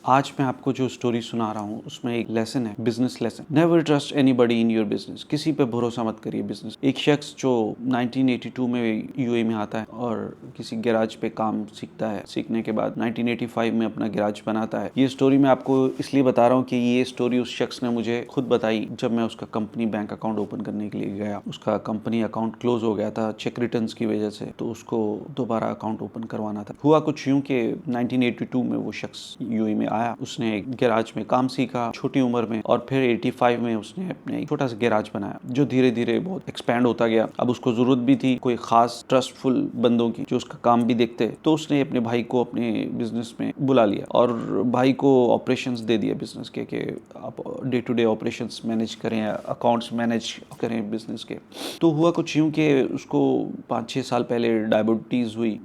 आज मैं आपको जो स्टोरी सुना रहा हूँ उसमें एक लेसन है, business lesson. Never trust anybody in your business. किसी पे भरोसा मत करिए बिजनेस। एक शख्स जो 1982 में यूएई में आता है और किसी गैराज पे काम सीखता है। सीखने के बाद 1985 में अपना गैराज बनाता है। ये स्टोरी मैं आपको इसलिए बता रहा हूँ कि ये स्टोरी उस शख्स ने मुझे खुद बताई जब मैं उसका कंपनी बैंक अकाउंट ओपन करने के लिए गया। उसका कंपनी अकाउंट क्लोज हो गया था चेक रिटर्न्स की वजह से, तो उसको दोबारा अकाउंट ओपन करवाना था। हुआ कुछ यूं कि 1982 में वो शख्स यूएई में आया। उसने एक गैराज में काम सीखा छोटी उम्र में, और फिर 85 में उसने अपने छोटा सा गैराज बनाया जो धीरे धीरे बहुत एक्सपैंड होता गया। अब उसको जरूरत भी थी कोई खास ट्रस्टफुल बंदों की जो उसका काम भी देखते, तो उसने अपने भाई को अपने बिजनेस में बुला लिया और भाई को ऑपरेशंस दे दिया बिजनेस के, कि आप day to day operations manage करें, अकाउंट्स मैनेज करें बिजनेस के। तो हुआ कुछ यूं कि उसको 5-6 साल पहले डायबिटीज़ हुई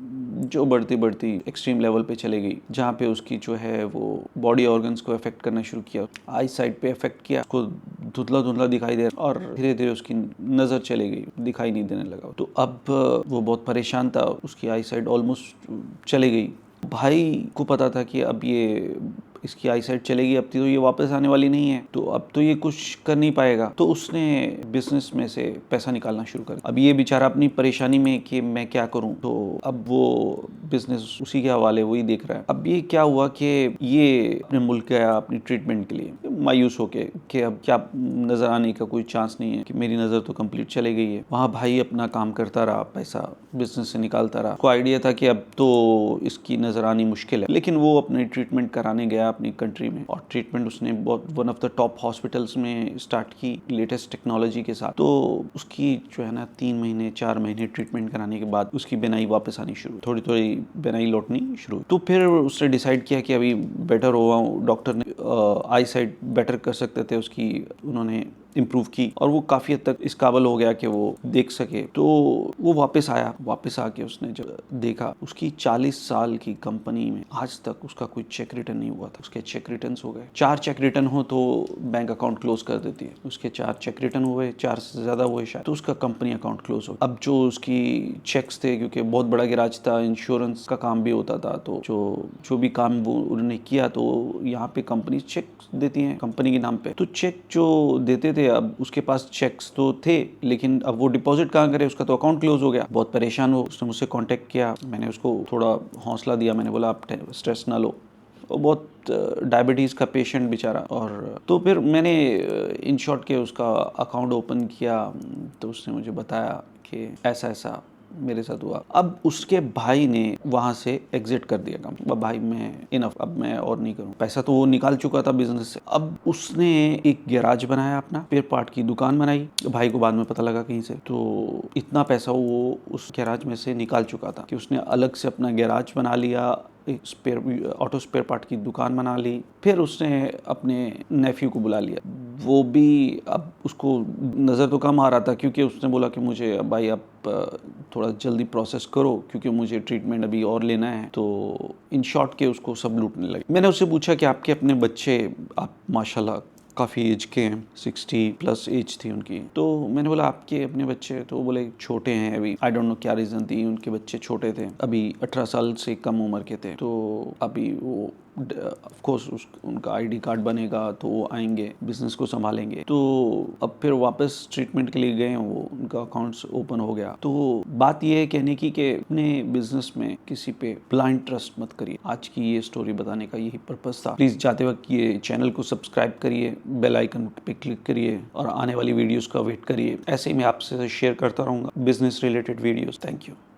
जो बढ़ती बढ़ती एक्सट्रीम लेवल पे चली गई, जहाँ पे उसकी जो है वो बॉडी ऑर्गन्स को अफेक्ट करना शुरू किया। आई साइड पे अफेक्ट किया, उसको धुंधला धुंधला दिखाई दे और धीरे धीरे उसकी नज़र चली गई, दिखाई नहीं देने लगा। तो अब वो बहुत परेशान था, उसकी आई साइड ऑलमोस्ट चली गई। भाई को पता था कि अब ये इसकी आई साइड चलेगी, अब तो ये वापस आने वाली नहीं है, तो अब तो ये कुछ कर नहीं पाएगा। तो उसने बिजनेस में से पैसा निकालना शुरू कर दिया। अब ये बेचारा अपनी परेशानी में कि मैं क्या करूं, तो अब वो बिजनेस उसी के हवाले वही देख रहा है। अब ये क्या हुआ कि ये अपने मुल्क गया अपनी ट्रीटमेंट के लिए, मायूस होके कि अब क्या नजर आने का कोई चांस नहीं है, कि मेरी नजर तो कंप्लीट चली गई है। वहाँ भाई अपना काम करता रहा, पैसा बिजनेस से निकालता रहा। को आइडिया था कि अब तो इसकी नजर आनी मुश्किल है, लेकिन वो अपनी ट्रीटमेंट कराने गया अपनी कंट्री में, और ट्रीटमेंट उसने बहुत one of the top hospitals में स्टार्ट की लेटेस्ट टेक्नोलॉजी के साथ। तो उसकी जो है ना 3 महीने 4 महीने ट्रीटमेंट कराने के बाद उसकी बेनाई वापस आनी शुरू, थोड़ी थोड़ी बेनाई लौटनी शुरू। तो फिर उसने डिसाइड किया कि अभी बेटर हुआ, डॉक्टर ने आई साइट बेटर कर सकते थे उसकी, उन्होंने इम्प्रूव की और वो काफ़ी हद तक इस काबिल हो गया कि वो देख सके। तो वो वापस आया, वापस आके उसने जब देखा उसकी 40 साल की कंपनी में आज तक उसका कोई चेक रिटर्न नहीं हुआ था। उसके चेक रिटर्न हो गए, 4 चेक रिटर्न हो तो बैंक अकाउंट क्लोज कर देती है। उसके 4 चेक रिटर्न हुए, 4 से ज़्यादा हुए शायद, तो उसका कंपनी अकाउंट क्लोज हो। अब जो उसकी चेक्स थे, क्योंकि बहुत बड़ा गैराज था, इंश्योरेंस का काम भी होता था, तो जो भी काम वो उन्होंने किया, तो यहाँ पे कंपनी चेक देती हैं कंपनी के नाम पे। तो चेक जो देते थे, अब उसके पास चेक्स तो थे, लेकिन अब वो डिपॉजिट कहाँ करे, उसका तो अकाउंट क्लोज हो गया। बहुत परेशान हो, उसने मुझसे कांटेक्ट किया, मैंने उसको थोड़ा हौसला दिया, मैंने बोला आप स्ट्रेस ना लो। वो बहुत डायबिटीज़ का पेशेंट बेचारा, और तो फिर मैंने इन शॉर्ट के उसका अकाउंट ओपन किया। तो उसने मुझे बताया कि ऐसा ऐसा मेरे साथ हुआ। अब उसके भाई ने वहाँ से एग्जिट कर दिया काम। अब भाई मैं इनफ, अब मैं और नहीं करूँ। पैसा तो वो निकाल चुका था बिजनेस से। अब उसने एक गैराज बनाया, अपना स्पेयर पार्ट की दुकान बनाई। भाई को बाद में पता लगा कहीं से, तो इतना पैसा वो उस गैराज में से निकाल चुका था कि उसने अलग से अपना गैराज बना लिया, एक ऑटो स्पेयर पार्ट की दुकान बना ली। फिर उसने अपने नेफ्यू को बुला लिया। वो भी अब उसको नज़र तो कम आ रहा था, क्योंकि उसने बोला कि मुझे भाई आप थोड़ा जल्दी प्रोसेस करो, क्योंकि मुझे ट्रीटमेंट अभी और लेना है। तो इन शॉर्ट के उसको सब लूटने लगे। मैंने उससे पूछा कि आपके अपने बच्चे, आप माशाल्लाह काफ़ी एज के हैं, 60 प्लस एज थी उनकी, तो मैंने बोला आपके अपने बच्चे, तो वो बोले छोटे हैं अभी। आई डोंट नो क्या रीज़न थी, उनके बच्चे छोटे थे, अभी 18 साल से कम उम्र के थे। तो अभी वो ऑफ कोर्स उनका आईडी कार्ड बनेगा तो वो आएंगे, बिजनेस को संभालेंगे। तो अब फिर वापस ट्रीटमेंट के लिए गए, वो उनका अकाउंट्स ओपन हो गया। तो बात ये है कहने की कि अपने बिजनेस में किसी पे ब्लाइंड ट्रस्ट मत करिए। आज की ये स्टोरी बताने का यही पर्पस था। प्लीज़ जाते वक्त ये चैनल को सब्सक्राइब करिए, बेल आइकन पे क्लिक करिए और आने वाली वीडियोस का वेट करिए। ऐसे ही मैं आपसे शेयर करता रहूँगा business related videos. Thank you.